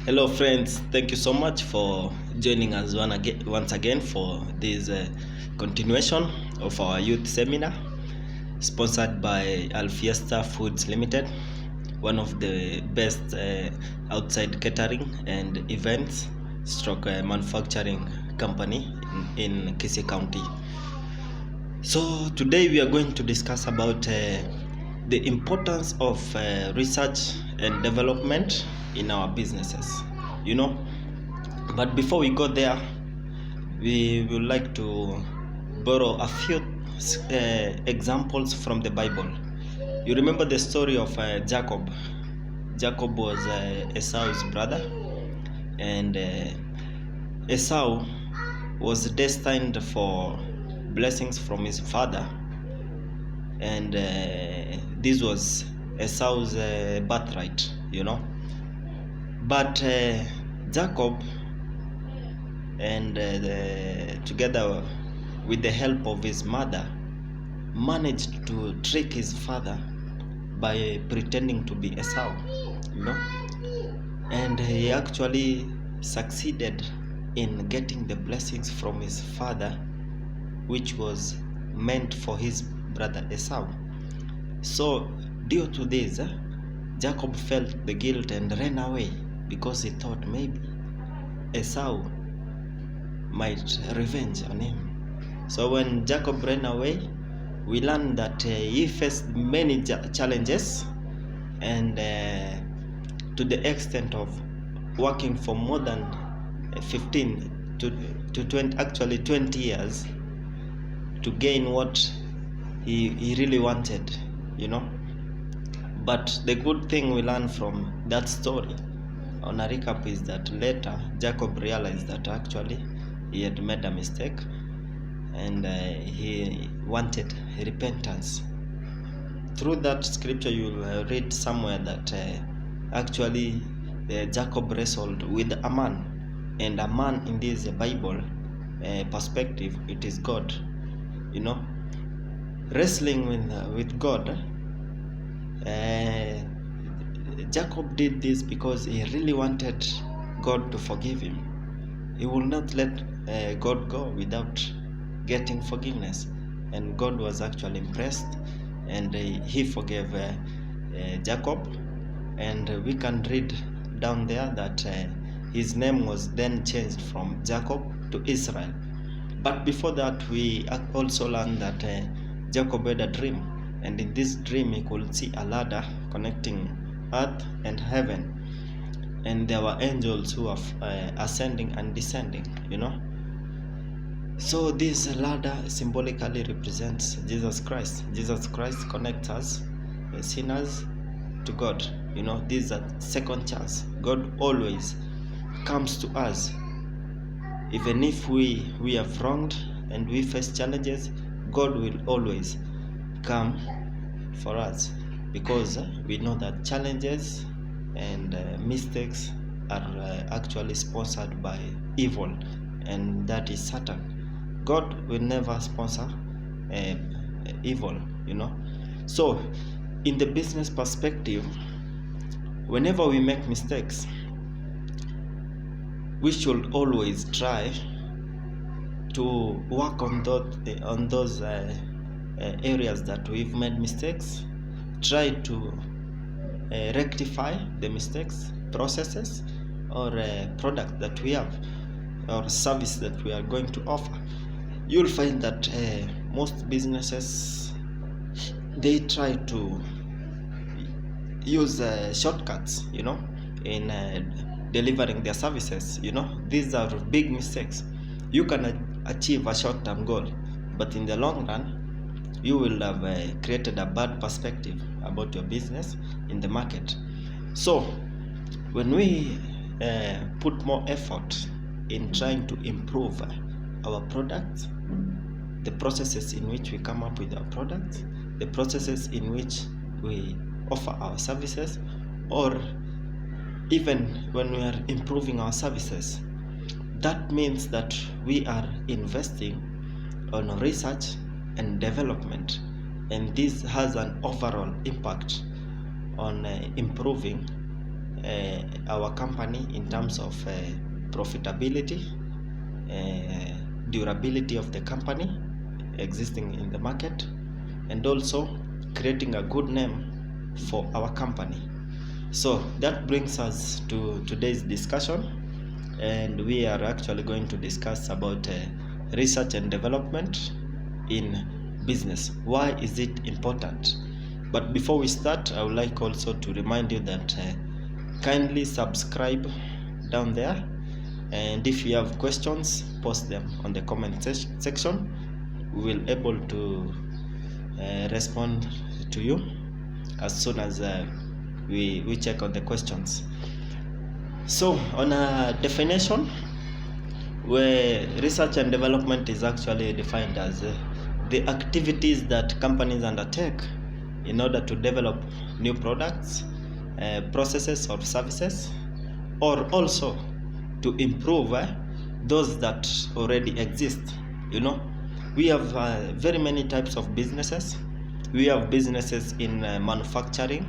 Hello, friends. Thank you so much for joining us once again for this continuation of our youth seminar sponsored by Alfiesta Foods Limited, one of the best outside catering and events stroke manufacturing company in Kisii County. So today we are going to discuss about the importance of research and development in our businesses, but before we go there, we would like to borrow a few examples from the Bible. You remember the story of Jacob. Jacob was Esau's brother, and Esau was destined for blessings from his father, and this was Esau's birthright, but Jacob and together with the help of his mother managed to trick his father by pretending to be Esau, and he actually succeeded in getting the blessings from his father, which was meant for his brother Esau. So due to this, Jacob felt the guilt and ran away because he thought maybe Esau might revenge on him. So when Jacob ran away, we learned that he faced many challenges, and to the extent of working for more than 15 to 20 years to gain what he really wanted, But the good thing we learn from that story on a recap is that later Jacob realized that actually he had made a mistake, and he wanted repentance. Through that scripture, you'll read somewhere that actually Jacob wrestled with a man, and a man in this Bible perspective, it is God. Wrestling with God. Jacob did this because he really wanted God to forgive him. He will not let God go without getting forgiveness, and God was actually impressed, and he forgave Jacob. And we can read down there that his name was then changed from Jacob to Israel. But before that, we also learned that Jacob had a dream, and in this dream he could see a ladder connecting earth and heaven, and there were angels who are ascending and descending, So this ladder symbolically represents Jesus Christ. Jesus Christ connects us, sinners, to God. This is a second chance. God always comes to us. Even if we have wronged and we face challenges, God will always come for us, because we know that challenges and mistakes are actually sponsored by evil, and that is Satan. God will never sponsor evil, So in the business perspective, whenever we make mistakes, we should always try to work on those areas that we've made mistakes. Try to rectify the mistakes, processes, or product that we have, or service that we are going to offer. You'll find that most businesses, they try to use shortcuts, in delivering their services. These are big mistakes. You can achieve a short-term goal, but in the long run, you will have created a bad perspective about your business in the market. So when we put more effort in trying to improve our products, the processes in which we come up with our products, the processes in which we offer our services, or even when we are improving our services, that means that we are investing on research and development, and this has an overall impact on improving our company in terms of profitability, durability of the company existing in the market, and also creating a good name for our company. So that brings us to today's discussion, and we are actually going to discuss about research and development in business. Why is it important? But before we start, I would like also to remind you that kindly subscribe down there, and if you have questions, post them on the comment section. We will able to respond to you as soon as we check on the questions. So on a definition, where research and development is actually defined as the activities that companies undertake in order to develop new products, processes or services, or also to improve those that already exist. We have very many types of businesses. We have businesses in manufacturing,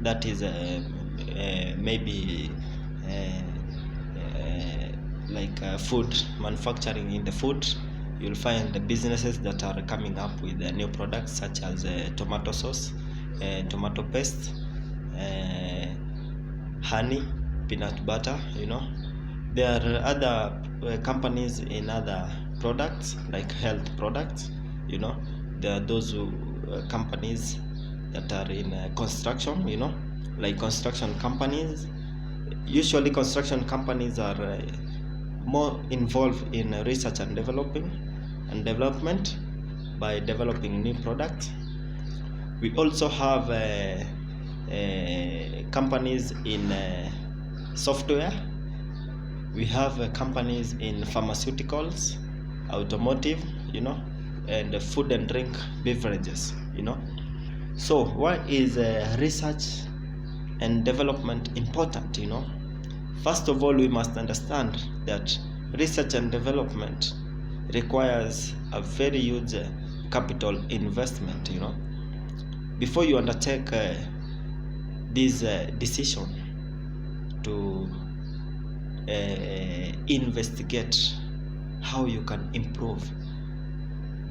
that is maybe like food manufacturing. In the food, you'll find the businesses that are coming up with new products such as tomato sauce, tomato paste, honey, peanut butter. There are other companies in other products like health products. There are those companies that are in construction, like construction companies. Usually construction companies are more involved in research and development by developing new products. We also have companies in software. We have companies in pharmaceuticals, automotive, and food and drink beverages. So why is research and development important? First of all, we must understand that research and development requires a very huge capital investment. Before you undertake this decision to investigate how you can improve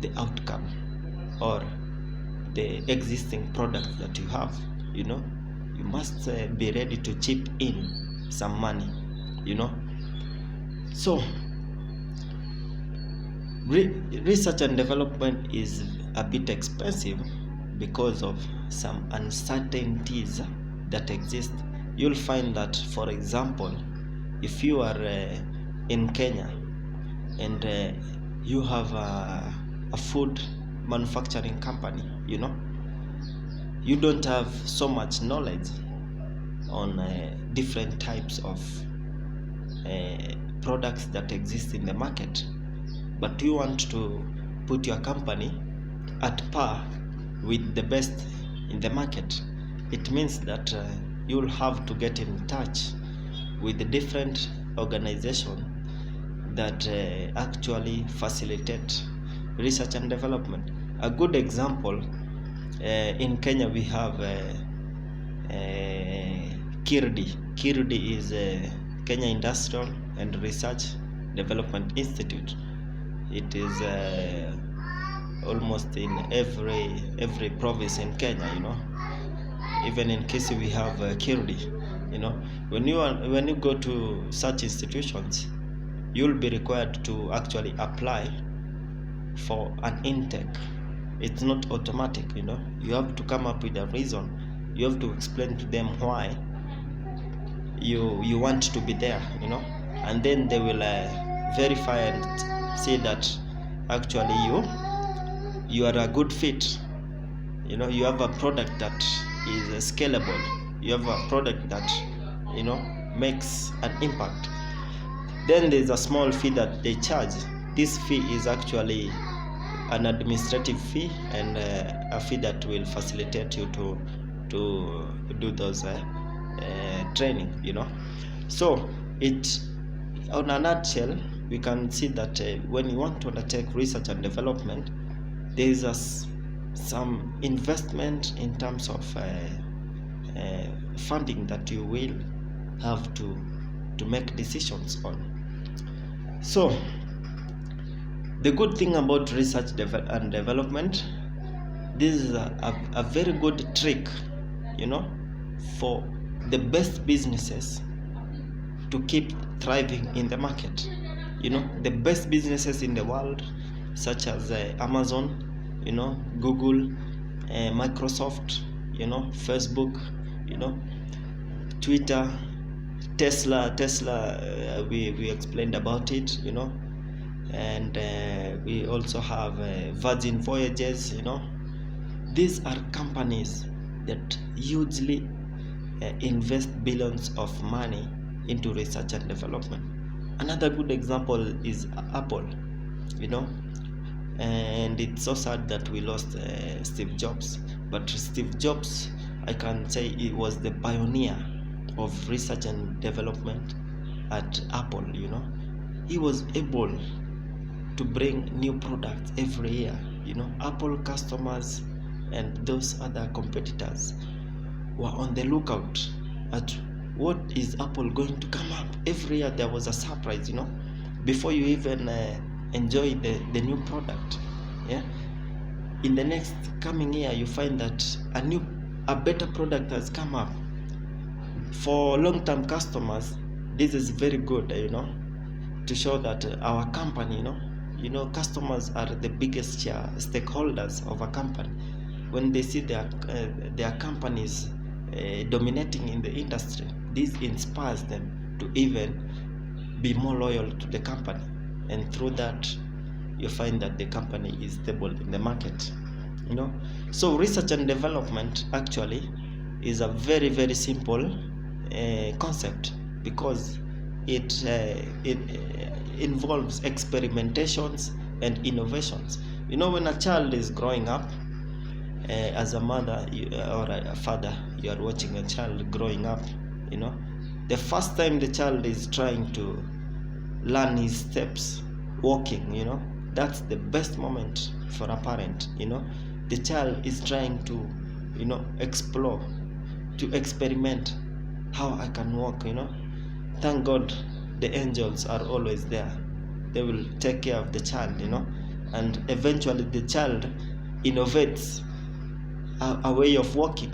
the outcome or the existing product that you have, you must be ready to chip in some money. So research and development is a bit expensive because of some uncertainties that exist. You'll find that, for example, if you are in Kenya and you have a food manufacturing company, you don't have so much knowledge on different types of products that exist in the market, but you want to put your company at par with the best in the market. It means that you'll have to get in touch with the different organizations that actually facilitate research and development. A good example, in Kenya we have KIRDI. KIRDI is Kenya Industrial and Research Development Institute. It is almost in every province in Kenya. Even in Kisii we have KIRDI. When you go to such institutions, you'll be required to actually apply for an intake. It's not automatic. You have to come up with a reason. You have to explain to them why you want to be there, and then they will verify and say that actually you are a good fit. You have a product that is scalable. You have a product that makes an impact. Then there's a small fee that they charge. This fee is actually an administrative fee and a fee that will facilitate you to do those training. So it, on a nutshell, we can see that when you want to undertake research and development, there is some investment in terms of funding that you will have to make decisions on. So the good thing about research and development, this is a very good trick, for the best businesses to keep thriving in the market. The best businesses in the world, such as Amazon, Google, Microsoft, Facebook, Twitter, Tesla, we explained about it, and we also have Virgin Voyages. These are companies that hugely invest billions of money into research and development. Another good example is Apple, and it's so sad that we lost Steve Jobs. But Steve Jobs, I can say, he was the pioneer of research and development at Apple. He was able to bring new products every year. Apple customers and those other competitors were on the lookout at what is Apple going to come up. Every year there was a surprise, before you even enjoy the new product. In the next coming year, you find that a better product has come up. For long-term customers, this is very good, to show that our company, customers are the biggest stakeholders of a company. When they see their companies dominating in the industry, this inspires them to even be more loyal to the company, and through that you find that the company is stable in the market. So research and development actually is a very, very simple concept, because it involves experimentations and innovations. When a child is growing up, as a mother or a father, you are watching a child growing up. The first time the child is trying to learn his steps walking, that's the best moment for a parent. The child is trying to explore, to experiment how I can walk. Thank God the angels are always there. They will take care of the child, and eventually the child innovates a way of walking.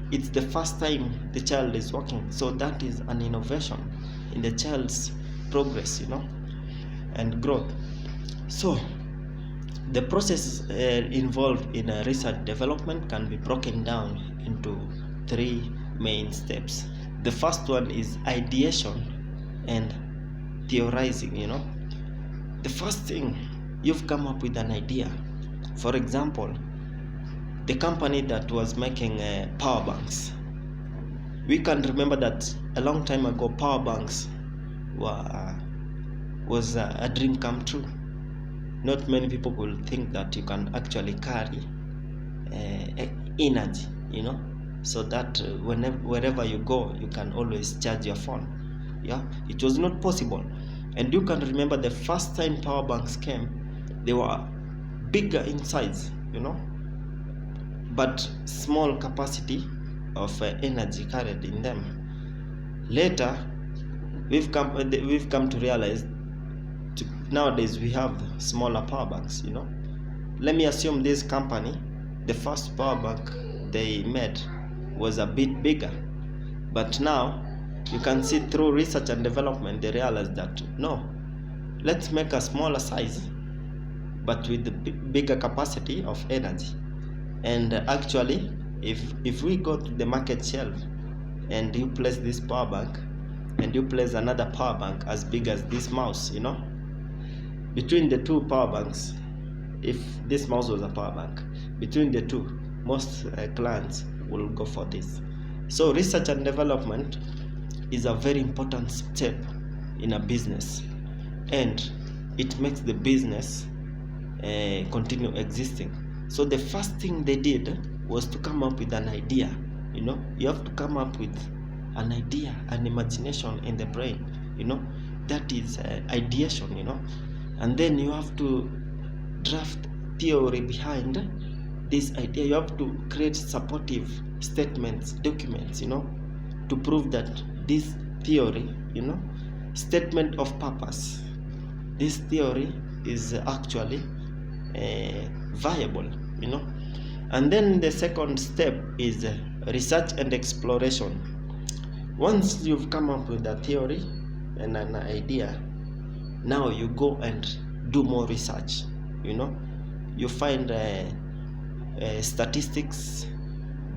It's the first time the child is walking, so that is an innovation in the child's progress, and growth. So the process involved in research development can be broken down into 3 main steps. The first one is ideation and theorizing. The first thing, you've come up with an idea. For example, the company that was making power banks. We can remember that a long time ago, power banks was a dream come true. Not many people will think that you can actually carry energy, so that wherever you go, you can always charge your phone. It was not possible. And you can remember the first time power banks came, they were bigger in size, but small capacity of energy carried in them. Later, we've come to realize nowadays we have smaller power banks. Let me assume this company, the first power bank they made was a bit bigger, but now you can see through research and development they realize that no, let's make a smaller size but with the bigger capacity of energy. And actually, if we go to the market shelf and you place this power bank and you place another power bank as big as this mouse, between the two power banks, if this mouse was a power bank, between the two, most clients will go for this. So research and development is a very important step in a business, and it makes the business continue existing. So the first thing they did was to come up with an idea. You have to come up with an idea, an imagination in the brain. That is ideation. And then you have to draft theory behind this idea. You have to create supportive statements, documents, to prove that this theory, statement of purpose. This theory is actually viable, And then the second step is research and exploration. Once you've come up with a theory and an idea, now you go and do more research. You find statistics,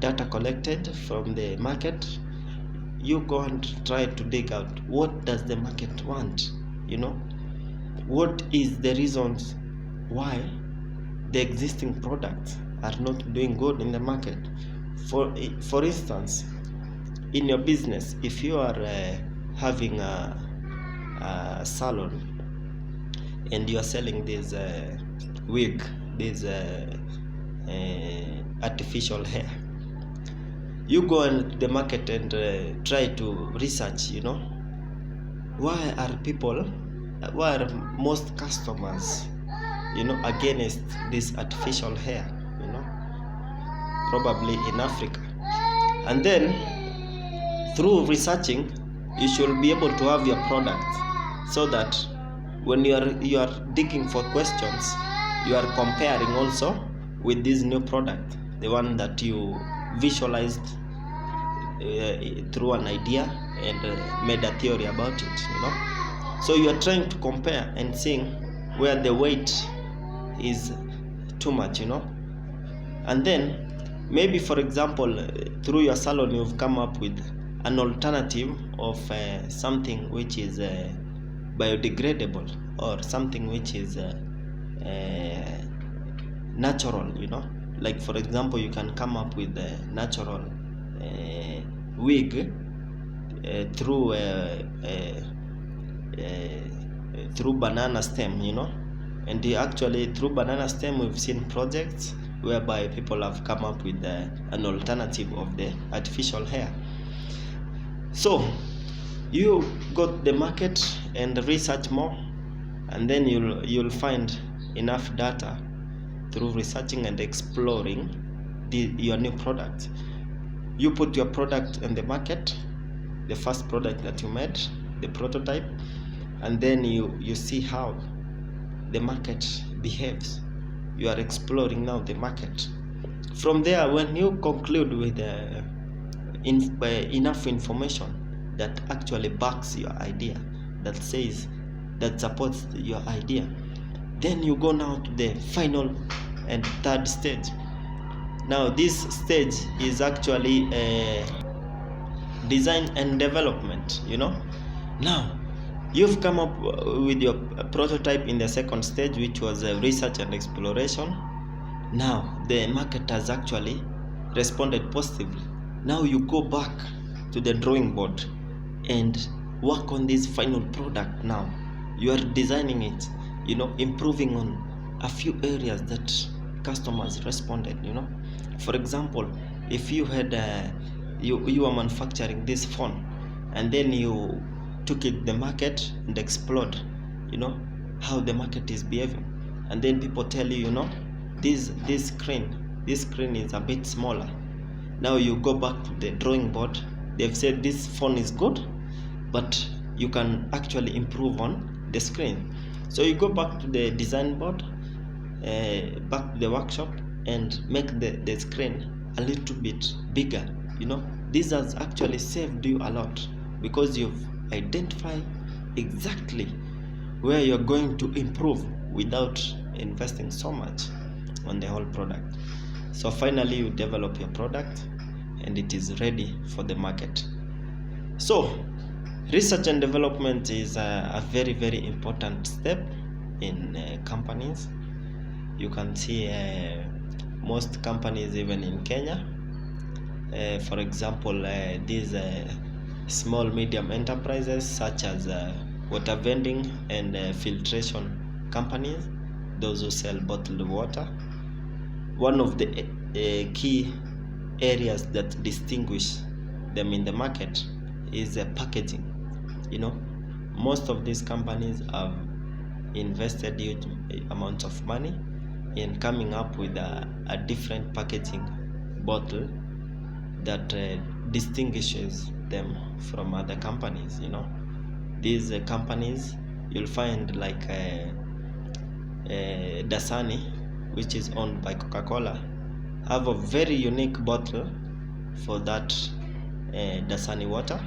data collected from the market. You go and try to dig out, what does the market want? What is the reasons why the existing products are not doing good in the market? For instance, in your business, if you are having a salon and you are selling this wig, this artificial hair, you go into the market and try to research, why are most customers, against this artificial hair, probably in Africa. And then through researching, you should be able to have your product, so that when you are digging for questions, you are comparing also with this new product, the one that you visualized through an idea and made a theory about it. So you are trying to compare and seeing where the weight is too much, And then maybe, for example, through your salon, you've come up with an alternative of something which is biodegradable, or something which is natural, Like, for example, you can come up with a natural wig through banana stem, And actually, through banana stem, we've seen projects whereby people have come up with an alternative of the artificial hair. So you got the market and research more, and then you'll find enough data through researching and exploring your new product. You put your product in the market, the first product that you made, the prototype, and then you see how the market behaves. You are exploring now the market. From there, when you conclude with enough information that actually backs your idea, that supports your idea, then you go now to the final and third stage. Now this stage is actually design and development. Now you've come up with your prototype in the second stage, which was research and exploration. Now the market has actually responded positively. Now you go back to the drawing board and work on this final product. Now you are designing it, improving on a few areas that customers responded. For example, if you had you are manufacturing this phone, and then you took it to the market and explored, how the market is behaving, and then people tell you, this screen is a bit smaller. Now you go back to the drawing board. They've said this phone is good, but you can actually improve on the screen. So you go back to the design board, back to the workshop, and make the screen a little bit bigger. This has actually saved you a lot, because you've identified exactly where you're going to improve without investing so much on the whole product. So finally, you develop your product and it is ready for the market. So research and development is a very, very important step in companies. You can see most companies, even in Kenya, for example, these small medium enterprises such as water vending and filtration companies, those who sell bottled water. One of the key areas that distinguish them in the market is packaging. Most of these companies have invested huge amounts of money in coming up with a different packaging bottle that distinguishes them from other companies. These companies you'll find like Dasani, which is owned by Coca-Cola, have a very unique bottle for that Dasani water,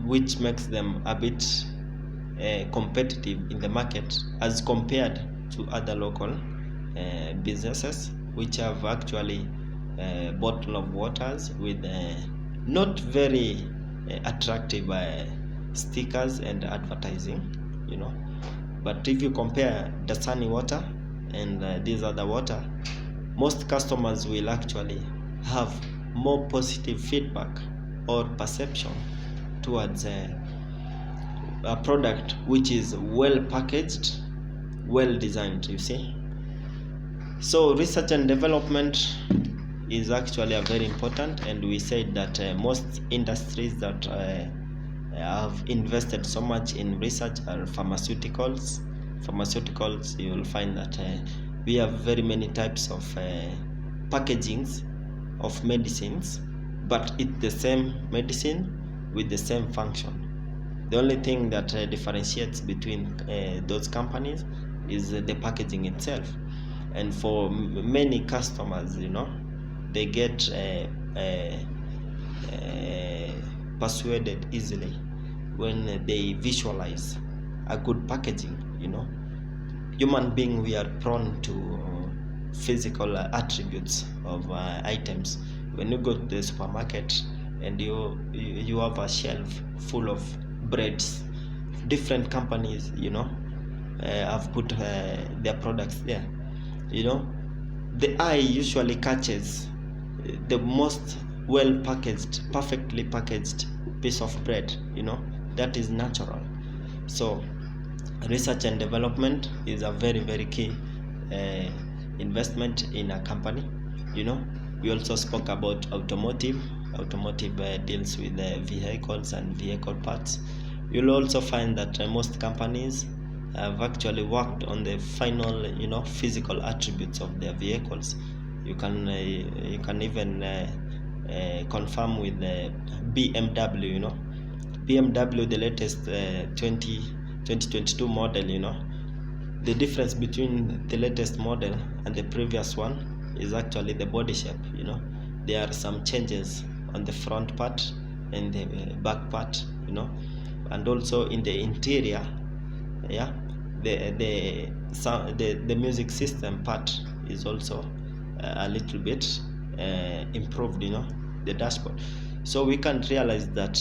which makes them a bit competitive in the market as compared to other local businesses which have actually bottle of waters with not very attractive stickers and advertising. But if you compare Dasani water and this other water, most customers will actually have more positive feedback or perception towards a product which is well packaged, well designed, you see. So research and development is actually a very important, and we said that most industries that have invested so much in research are pharmaceuticals. You will find that we have very many types of packagings of medicines, but it's the same medicine with the same function. The only thing that differentiates between those companies is the packaging itself. And for many customers, they get persuaded easily when they visualize a good packaging. Human being, we are prone to physical attributes of items. When you go to the supermarket and you have a shelf full of breads, different companies have put their products there. The eye usually catches the most well packaged, perfectly packaged piece of bread. That is natural. So research and development is a very, very key investment in a company. We also spoke about automotive deals with vehicles and vehicle parts. You'll also find that most companies have actually worked on the final physical attributes of their vehicles. You can even confirm with BMW. BMW, the latest 2022 model. The difference between the latest model and the previous one is actually the body shape. There are some changes on the front part and the back part, and also in the interior. The music system part is also a little bit improved, the dashboard. So we can realize that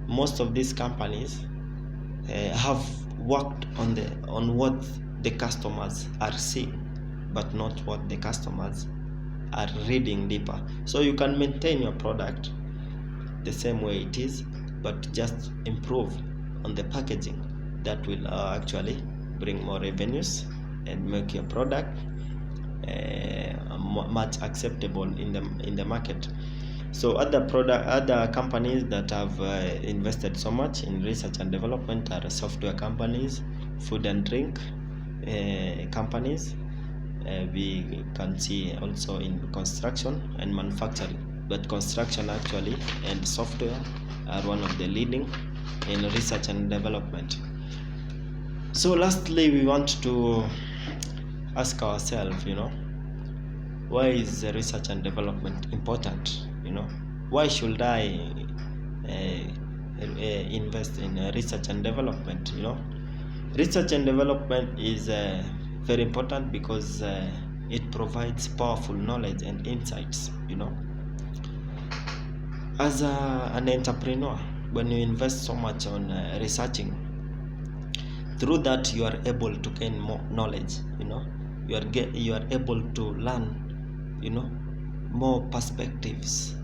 most of these companies have worked on what the customers are seeing, but not what the customers are reading deeper. So you can maintain your product the same way it is, but just improve on the packaging. That will actually bring more revenues and make your product much acceptable in the market. So other companies that have invested so much in research and development are software companies, food and drink companies. We can see also in construction and manufacturing, but construction actually and software are one of the leading in research and development. So lastly, we want to ask ourselves, why is research and development important? Why should I invest in research and development? Research and development is very important because it provides powerful knowledge and insights. As an entrepreneur, when you invest so much on researching, through that you are able to gain more knowledge. You are able to learn more perspectives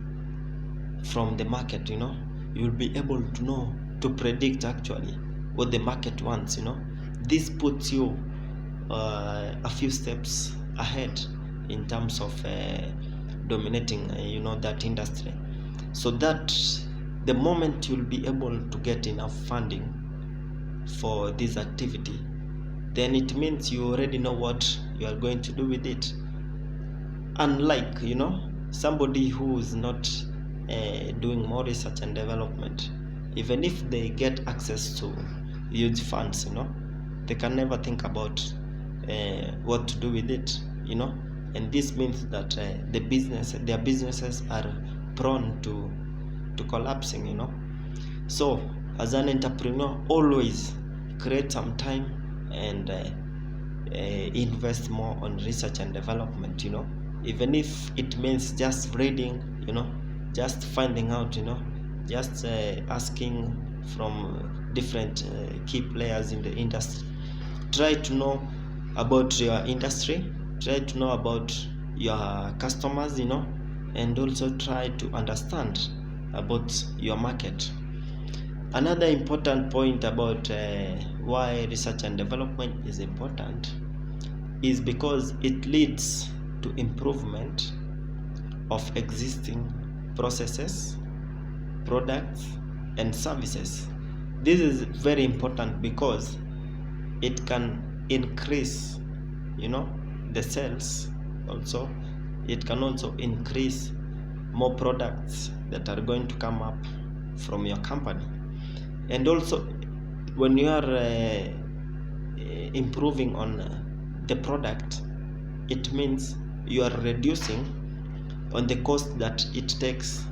from the market. You'll be able to know to predict actually what the market wants. This puts you a few steps ahead in terms of dominating that industry, so that the moment you'll be able to get enough funding for this activity, then it means you already know what you are going to do with it. Unlike somebody who is not doing more research and development, even if they get access to huge funds, they can never think about what to do with it, and this means that their businesses are prone to collapsing. So as an entrepreneur, always create some time and invest more on research and development, even if it means just reading, just finding out, just asking from different key players in the industry. Try to know about your industry, try to know about your customers, and also try to understand about your market. Another important point about why research and development is important is because it leads to improvement of existing processes, products, and services. This is very important because it can increase, the sales. Also, it can also increase more products that are going to come up from your company. And also, when you are improving on the product, it means you are reducing on the cost that it takes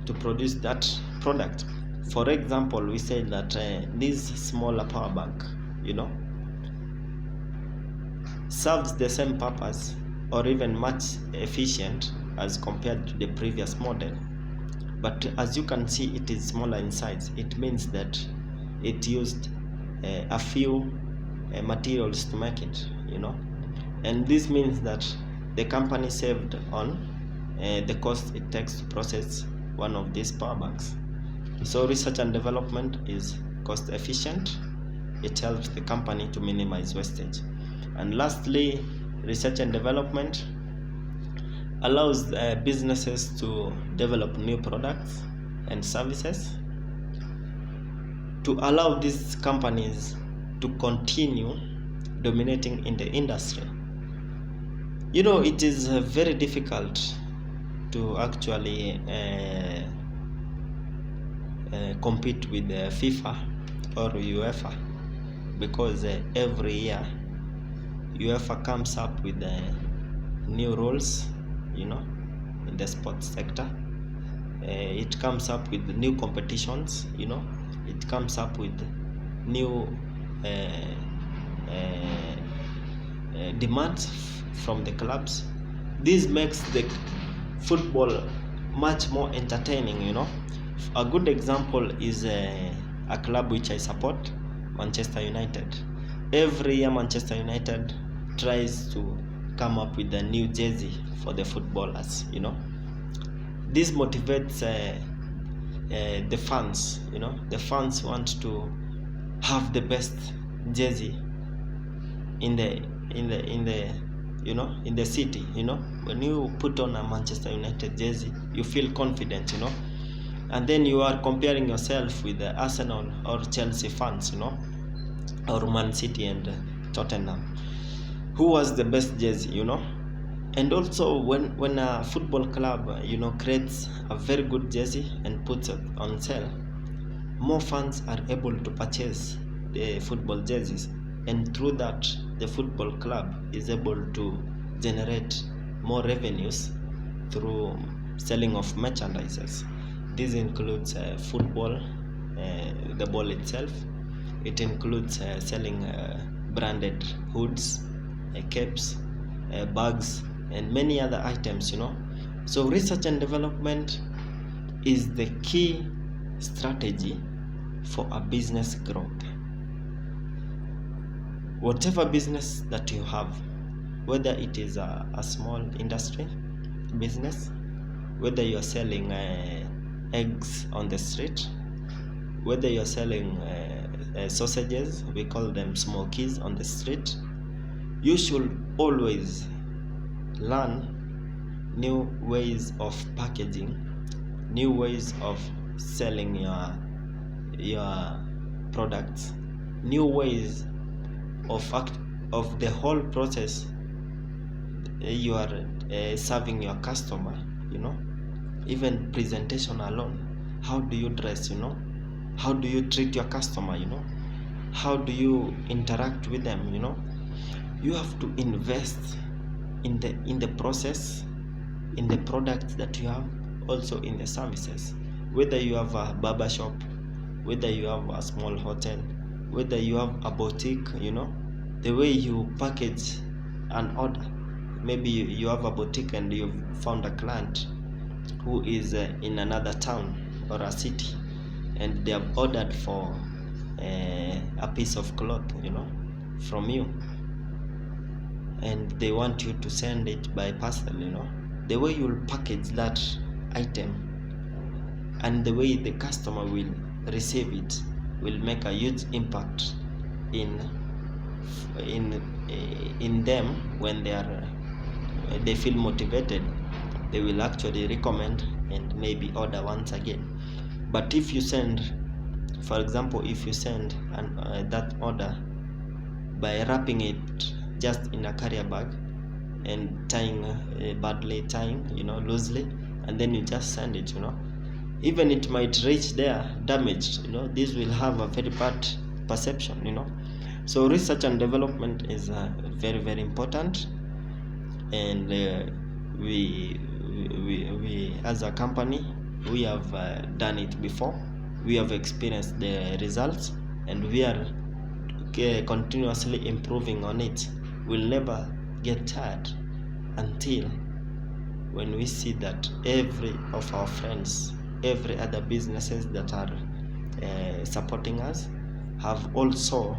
to produce that product. For example, we say that this smaller power bank, serves the same purpose or even much efficient as compared to the previous model. But as you can see, it is smaller in size. It means that it used a few materials to make it, and this means that the company saved on the cost it takes to process one of these power banks. So research and development is cost efficient. It helps the company to minimize wastage. And lastly, research and development allows businesses to develop new products and services to allow these companies to continue dominating in the industry. It is very difficult to actually compete with FIFA or UEFA, because every year UEFA comes up with new rules, in the sports sector. It comes up with new competitions, it comes up with new demands from the clubs. This makes the football much more entertaining. A good example is a club which I support, Manchester United. Every year Manchester United tries to come up with a new jersey for the footballers. This motivates the fans. The fans want to have the best jersey in the city. When you put on a Manchester United jersey, you feel confident, and then you are comparing yourself with the Arsenal or Chelsea fans, or Man City and Tottenham. Who was the best jersey, And also when a football club, creates a very good jersey and puts it on sale, more fans are able to purchase the football jerseys, and through that the football club is able to generate more revenues through selling of merchandises. This includes football, the ball itself. It includes selling branded hoods, caps, bags, and many other items. So research and development is the key strategy for a business growth. Whatever business that you have, whether it is a small industry business, whether you're selling eggs on the street, whether you're selling sausages, we call them smokies, on the street, you should always learn new ways of packaging, new ways of selling your products, new ways of the whole process you are serving your customer, you know. Even presentation alone, how do you dress, you know, how do you treat your customer, you know, how do you interact with them, you know. You have to invest in the process, in the products that you have, also in the services. Whether you have a barber shop, whether you have a small hotel, whether you have a boutique, you know, the way you package an order. Maybe you have a boutique and you've found a client who is in another town or a city, and they have ordered for a piece of cloth, you know, from you, and they want you to send it by parcel, you know. The way you'll package that item and the way the customer will receive it will make a huge impact in them. When they feel motivated, they will actually recommend and maybe order once again. But if you send, for example, if you send that order by wrapping it just in a carrier bag and badly tying, you know, loosely, and then you just send it, you know, even it might reach there damaged, you know, this will have a very bad perception, you know. So research and development is very, very important, and we as a company, we have done it before. We have experienced the results, and we are continuously improving on it. We'll never get tired until when we see that every of our friends, every other businesses that are supporting us have also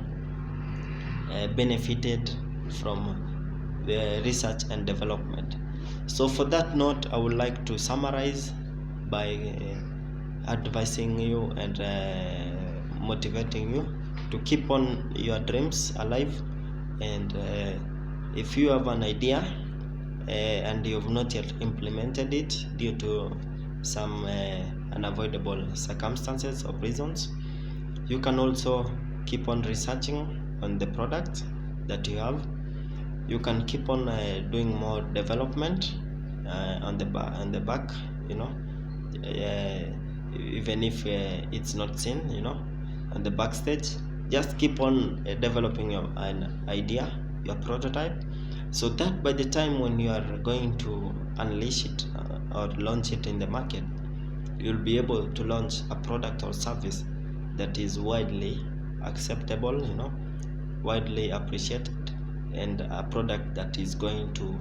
benefited from the research and development. So for that note, I would like to summarize by advising you and motivating you to keep on your dreams alive. And if you have an idea and you have not yet implemented it due to some unavoidable circumstances or reasons, you can also keep on researching on the product that you have. You can keep on doing more development on the back, you know, even if it's not seen, you know, on the backstage. Just keep on developing an idea, your prototype, so that by the time when you are going to unleash it or launch it in the market, you'll be able to launch a product or service that is widely acceptable, you know, widely appreciated, and a product that is going to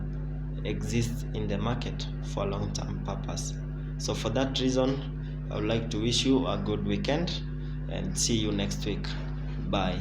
exist in the market for a long-term purpose. So for that reason, I would like to wish you a good weekend and see you next week. Bye.